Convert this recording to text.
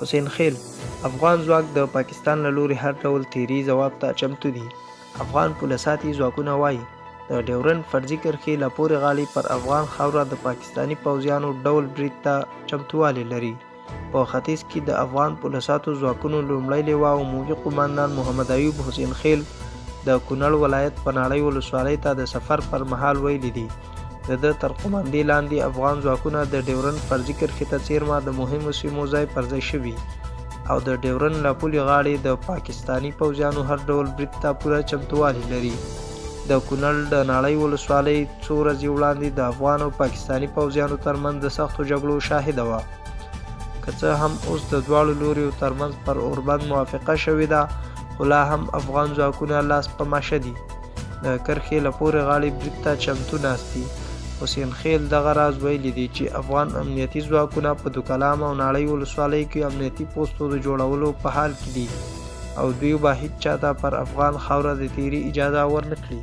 حسین خیل: افغان ځواک د پاکستان له لوري هر ډول تیري ځواب ته چمتو دي. افغان پوله ساتي ځواکونه وایي د ډیورنډ فرضي کرښې له پورې غاړې پر افغان خاوره د پاکستاني پوځیانو ډول برید ته چمتووالی لري. په ختیځ کې د افغان پوله ساتو ځواکونو لومړی لیوا عمومي قوماندان محمد ایوب حسین خیل د کونړ ولایت پناړۍ ولسوالۍ ته د سفر پر مهال ویلي دي د ده تر قوماندې لاندې افغان ځواکونه د ډیورنډ فرضي کرښې ته څیرمه د مهمو سیمو ځای پر ځای شوي او د ډیورنډ له پولې غاړې د پاکستاني پوځیانو هر ډول برید ته پوره چمتووالی لري. د کونړ د ناړۍ ولسوالۍ څو ورځې وړاندې د افغان او پاکستاني پوځیانو ترمنځ د سختو جګړو شاهده وه. که څه هم اوس د دواړو لوریو ترمنځ پر اوربند موافقه شوې ده، خو لا هم افغان ځواکونه لاس په ماشه دي، د کرښې له پورې غاړې برید ته چمتو ناست دي. حسین خیل دغه راز ویلي دي چې افغان امنیتي ځواکونه په دوکلام او ناړۍ ولسوالیو کې امنیتي پوستو د جوړولو په حال کې دي او دوی به هیڅ چاته پر افغان خاوره د تیري اجازه ورنه کړي.